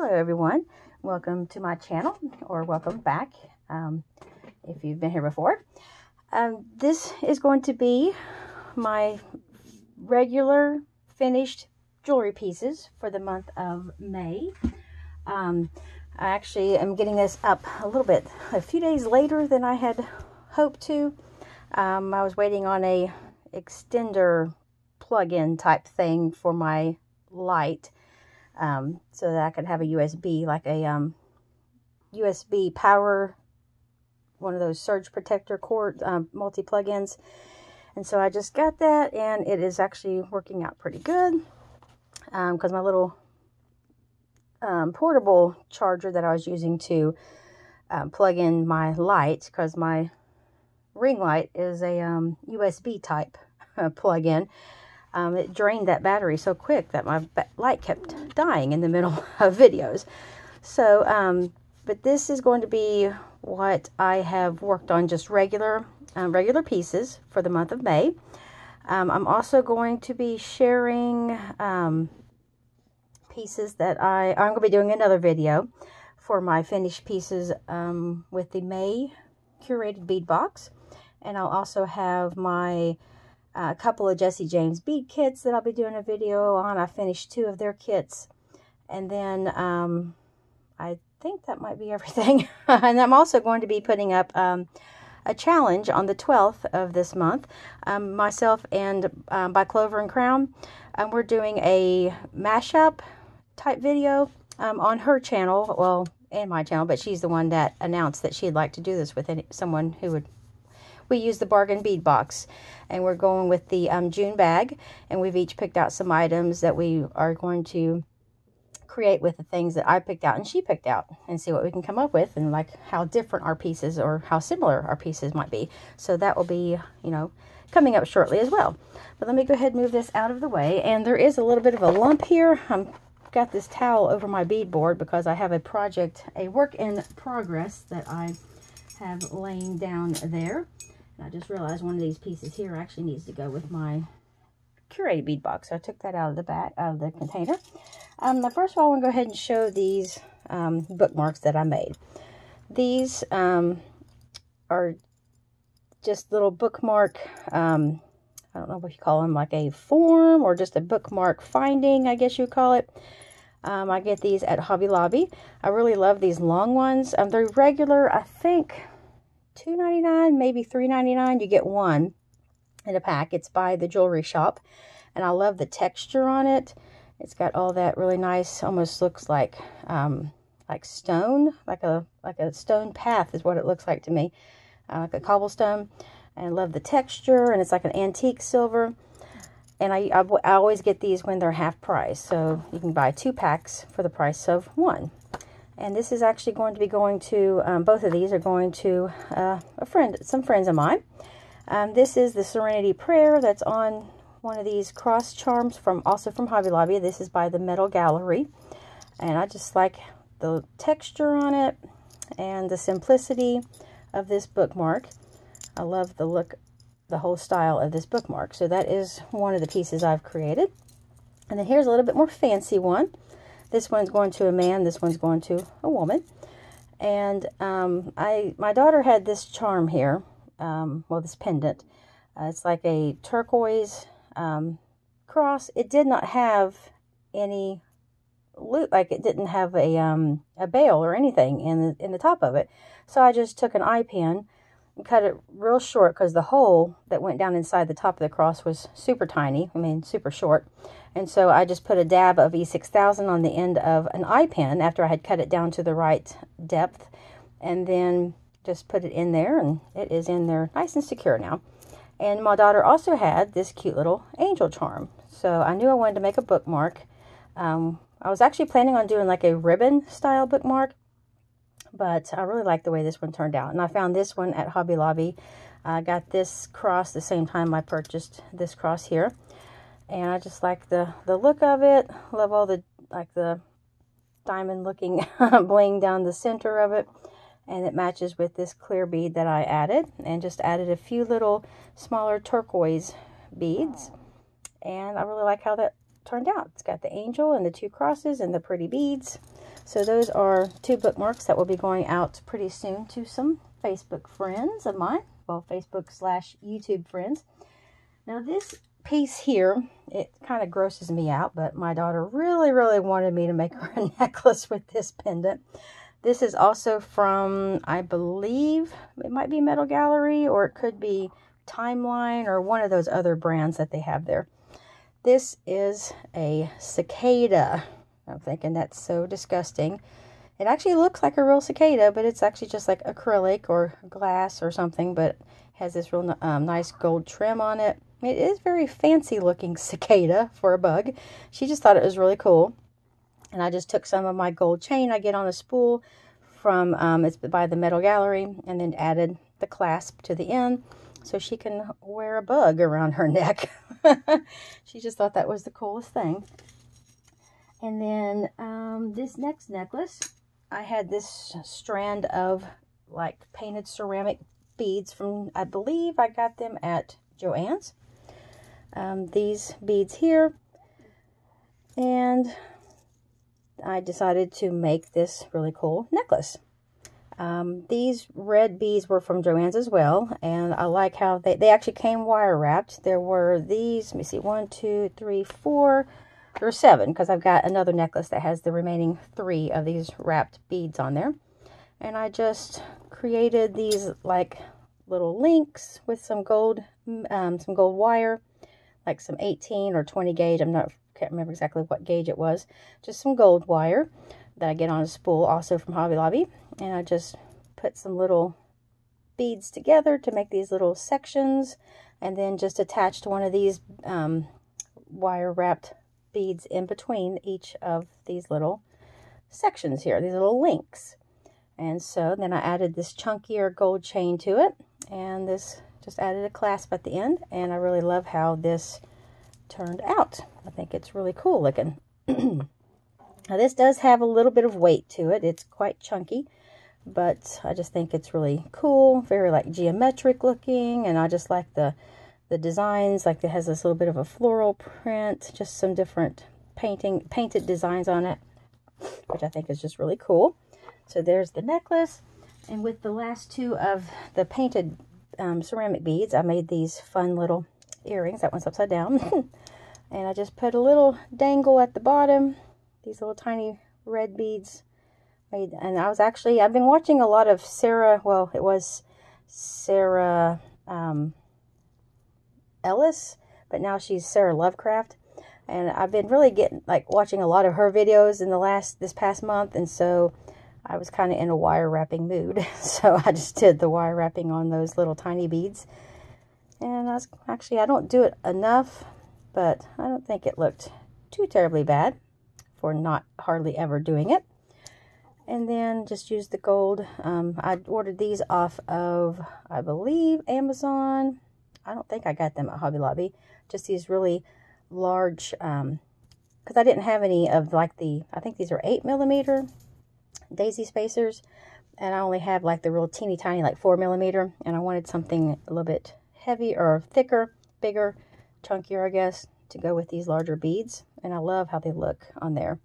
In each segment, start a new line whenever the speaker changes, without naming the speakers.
Hello everyone, welcome to my channel, or welcome back if you've been here before. This is going to be my regular finished jewelry pieces for the month of May. I actually am getting this up a few days later than I had hoped to. I was waiting on a extender plug-in type thing for my light, so that I could have a USB, like a USB power, one of those surge protector cord multi plug-ins. And so I just got that, and it is actually working out pretty good, because my little portable charger that I was using to plug in my light, because my ring light is a USB type plug-in. It drained that battery so quick that my light kept dying in the middle of videos. So, but this is going to be what I have worked on, just regular pieces for the month of May. I'm also going to be sharing pieces that I'm going to be doing another video for my finished pieces with the May curated bead box. And I'll also have my a couple of Jesse James bead kits that I'll be doing a video on. I finished 2 of their kits. And then I think that might be everything. And I'm also going to be putting up a challenge on the 12th of this month. Myself and by Clover and Crown, we're doing a mashup type video on her channel, well, and my channel, but she's the one that announced that she'd like to do this with someone who would. We use the bargain bead box, and we're going with the June bag, and we've each picked out some items that we are going to create with the things that I picked out and she picked out, and see what we can come up with, and like how different our pieces or how similar our pieces might be. So that will be, you know, coming up shortly as well. But let me go ahead and move this out of the way. And there is a little bit of a lump here. I've got this towel over my bead board because I have a work in progress that I have laying down there. I just realized one of these pieces here actually needs to go with my curated bead box. So I took that out of the container. First of all, I want to go ahead and show these bookmarks that I made. These are just little bookmark, I don't know what you call them, like a form or just a bookmark finding, I guess you call it. I get these at Hobby Lobby. I really love these long ones. They're regular, I think, $2.99, maybe $3.99. You get one in a pack. It's by the Jewelry Shop, and I love the texture on it. It's got all that really nice, almost looks like stone, like a stone path is what it looks like to me, like a cobblestone. And I love the texture, and it's like an antique silver. And I always get these when they're half price, so you can buy 2 packs for the price of 1. And this is actually going to be going to, both of these are going to some friends of mine. This is the Serenity Prayer that's on one of these cross charms also from Hobby Lobby. This is by the Metal Gallery. And I just like the texture on it and the simplicity of this bookmark. I love the look, the whole style of this bookmark. So that is one of the pieces I've created. And then here's a little bit more fancy one. This one's going to a man, this one's going to a woman. And my daughter had this charm here, well, this pendant. It's like a turquoise cross. It did not have any loop, like it didn't have a bail or anything in the top of it. So I just took an eye pin and cut it real short, because the hole that went down inside the top of the cross was super tiny, I mean super short. And so I just put a dab of E6000 on the end of an eye pin after I had cut it down to the right depth, and then just put it in there, and it is in there nice and secure now. And my daughter also had this cute little angel charm, so I knew I wanted to make a bookmark. I was actually planning on doing like a ribbon style bookmark, but I really like the way this one turned out. And I found this one at Hobby Lobby. I got this cross the same time I purchased this cross here. And I just like the look of it. Love all the diamond looking bling down the center of it. And it matches with this clear bead that I added. And just added a few little smaller turquoise beads. And I really like how that turned out. It's got the angel and the 2 crosses and the pretty beads. So those are 2 bookmarks that will be going out pretty soon to some Facebook friends of mine. Well, Facebook/YouTube friends. Now this piece here, it kind of grosses me out, but my daughter really, really wanted me to make her a necklace with this pendant. This is also from, I believe, it might be Metal Gallery, or it could be Timeline, or one of those other brands that they have there. This is a cicada. I'm thinking that's so disgusting. It actually looks like a real cicada, but it's actually just like acrylic or glass or something, but it has this real nice gold trim on it. It is very fancy looking cicada for a bug. She just thought it was really cool. And I just took some of my gold chain I get on a spool from, it's by the Metal Gallery, and then added the clasp to the end so she can wear a bug around her neck. She just thought that was the coolest thing. And then this next necklace, I had this strand of like painted ceramic beads from, I believe I got them at Joann's. These beads here. And I decided to make this really cool necklace. These red beads were from Joann's as well, and I like how they actually came wire wrapped. There were these, let me see, 1, 2, 3, 4, there were 7, because I've got another necklace that has the remaining 3 of these wrapped beads on there. And I just created these like little links with some gold wire, like some 18 or 20 gauge. Can't remember exactly what gauge it was. Just some gold wire that I get on a spool, also from Hobby Lobby. And I just put some little beads together to make these little sections, and then just attached one of these wire wrapped beads in between each of these little sections here, these little links. And so then I added this chunkier gold chain to it, and this just added a clasp at the end, and I really love how this turned out. I think it's really cool looking. Now this does have a little bit of weight to it. It's quite chunky, but I just think it's really cool, very like geometric looking, and I just like the designs. Like it has this little bit of a floral print, just some different painted designs on it, which I think is just really cool. So there's the necklace, and with the last 2 of the painted ceramic beads, I made these fun little earrings. That one's upside down. And I just put a little dangle at the bottom, these little tiny red beads. And I've been watching a lot of Sarah, well, it was Sarah Ellis, but now she's Sarah Lovecraft. And I've been really watching a lot of her videos in this past month, and so I was kind of in a wire wrapping mood. So I just did the wire wrapping on those little tiny beads. And I don't do it enough, but I don't think it looked too terribly bad for not hardly ever doing it. And then just use the gold. I ordered these off of, I believe, Amazon. I don't think I got them at Hobby Lobby. Just these really large, because I didn't have any of like I think these are 8mm daisy spacers. And I only have like the real teeny tiny, like 4mm. And I wanted something a little bit heavier or thicker, bigger, chunkier, I guess, to go with these larger beads. And I love how they look on there.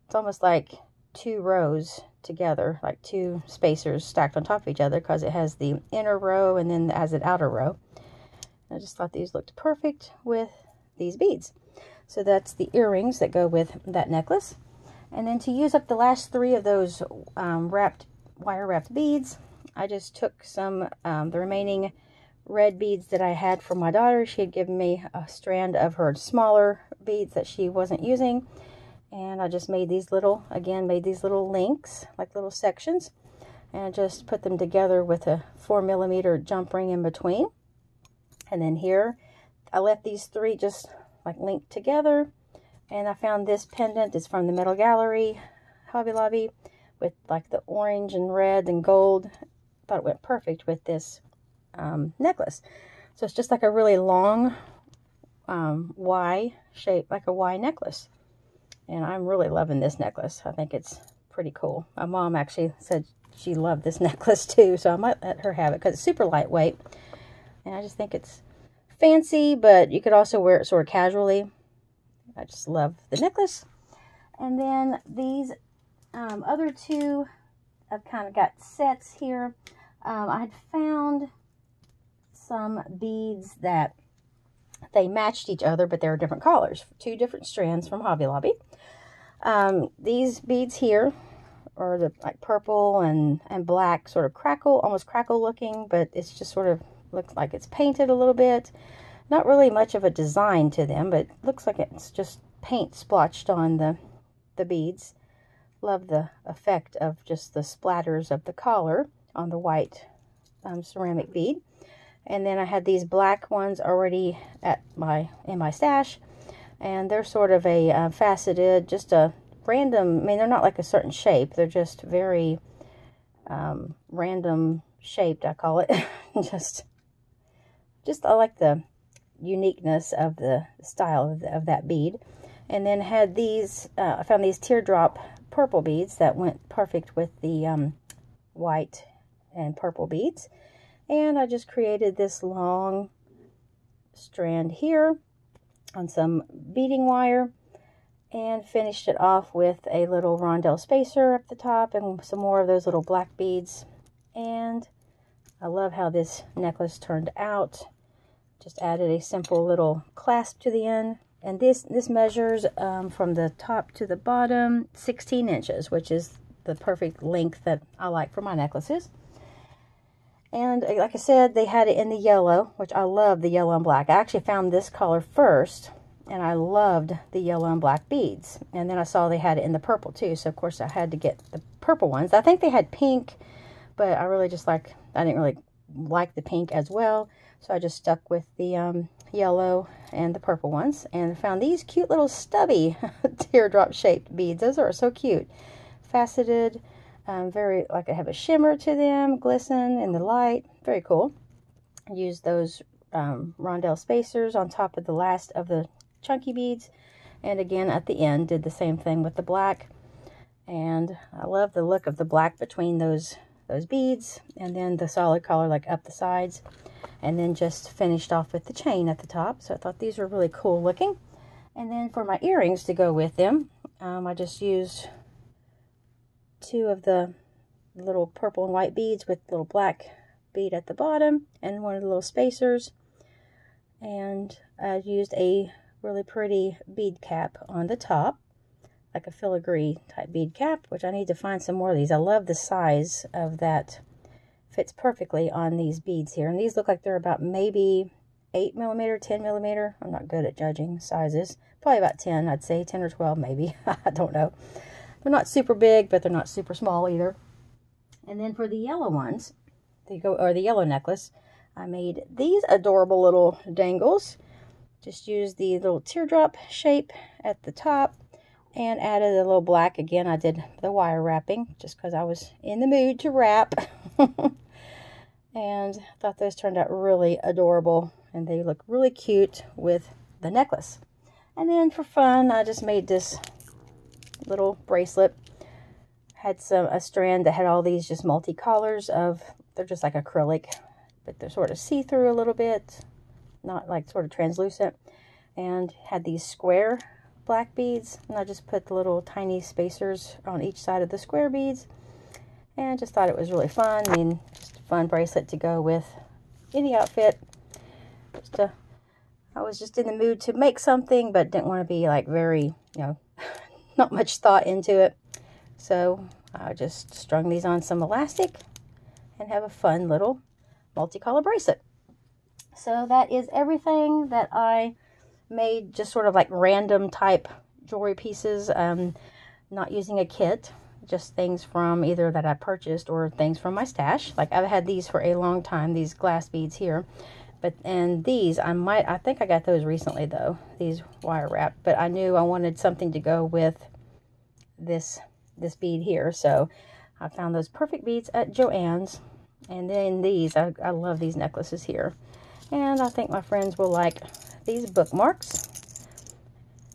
It's almost like 2 rows together, like 2 spacers stacked on top of each other, because it has the inner row and then it has an outer row. I just thought these looked perfect with these beads. So that's the earrings that go with that necklace. And then to use up the last 3 of those wire wrapped beads, I just took some the remaining red beads that I had for my daughter. She had given me a strand of her smaller beads that she wasn't using, and I just made these little links, like little sections, and I just put them together with a 4mm jump ring in between. And then here I left these 3 just like linked together, and I found this pendant. It's from the Metal Gallery, Hobby Lobby, with like the orange and red and gold. Thought it went perfect with this necklace. So it's just like a really long Y shape, like a Y necklace. And I'm really loving this necklace. I think it's pretty cool. My mom actually said she loved this necklace too, so I might let her have it because it's super lightweight. And I just think it's fancy, but you could also wear it sort of casually. I just love the necklace. And then these Other two, I've kind of got sets here. I had found some beads that they matched each other, but they were different colors. 2 different strands from Hobby Lobby. These beads here are the like purple and black, sort of crackle, almost crackle looking, but it's just sort of looks like it's painted a little bit. Not really much of a design to them, but looks like it's just paint splotched on the beads. Love the effect of just the splatters of the color on the white ceramic bead. And then I had these black ones already in my stash, and they're sort of a faceted, just a random, I mean, they're not like a certain shape, they're just very random shaped, I call it. just I like the uniqueness of the style of that bead. And then had these, I found these teardrop purple beads that went perfect with the white and purple beads. And I just created this long strand here on some beading wire and finished it off with a little rondelle spacer up the top and some more of those little black beads. And I love how this necklace turned out. Just added a simple little clasp to the end. And this measures from the top to the bottom 16 inches, which is the perfect length that I like for my necklaces. And like I said, they had it in the yellow, which I love the yellow and black. I actually found this color first, and I loved the yellow and black beads. And then I saw they had it in the purple too, so of course I had to get the purple ones. I think they had pink, but I didn't really like the pink as well. So I just stuck with the yellow and the purple ones, and found these cute little stubby teardrop shaped beads. Those are so cute. Faceted, very, like, they have a shimmer to them, glisten in the light. Very cool. I used those rondelle spacers on top of the last of the chunky beads. And again, at the end, did the same thing with the black. And I love the look of the black between those beads, and then the solid color like up the sides. And then just finished off with the chain at the top. So I thought these were really cool looking. And then for my earrings to go with them, I just used 2 of the little purple and white beads with little black bead at the bottom and one of the little spacers. And I used a really pretty bead cap on the top, like a filigree type bead cap, which I need to find some more of these. I love the size of that. Fits perfectly on these beads here. And these look like they're about maybe 8 millimeter, 10 millimeter. I'm not good at judging sizes. Probably about 10, I'd say 10 or 12 maybe. I don't know. They're not super big, but they're not super small either. And then for the yellow ones, the yellow necklace, I made these adorable little dangles. Just used the little teardrop shape at the top and added a little black. Again, I did the wire wrapping just because I was in the mood to wrap. And I thought those turned out really adorable, and they look really cute with the necklace. And then for fun, I just made this little bracelet. Had a strand that had all these just multi-colors of, they're just like acrylic, but they're sort of see-through a little bit, not like sort of translucent, and had these square black beads, and I just put the little tiny spacers on each side of the square beads, and just thought it was really fun. I mean, just a fun bracelet to go with any outfit. I was just in the mood to make something, but didn't want to be like very, not much thought into it. So I just strung these on some elastic and have a fun little multicolor bracelet. So that is everything that I made, just sort of like random type jewelry pieces, not using a kit, just things from either that I purchased or things from my stash. Like I've had these for a long time, these glass beads here. And these, I think I got those recently though, these wire wrapped, but I knew I wanted something to go with this bead here. So I found those perfect beads at Joann's. And then these, I love these necklaces here. And I think my friends will like these bookmarks.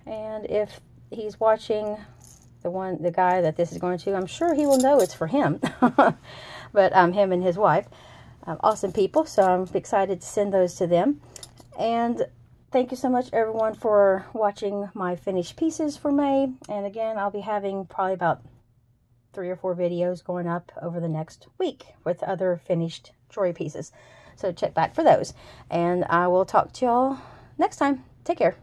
And if he's watching, the guy that this is going to, I'm sure he will know it's for him. But him and his wife, awesome people, so I'm excited to send those to them. And thank you so much everyone for watching my finished pieces for May. And again, I'll be having probably about 3 or 4 videos going up over the next week with other finished jewelry pieces. So check back for those. And I will talk to y'all next time. Take care.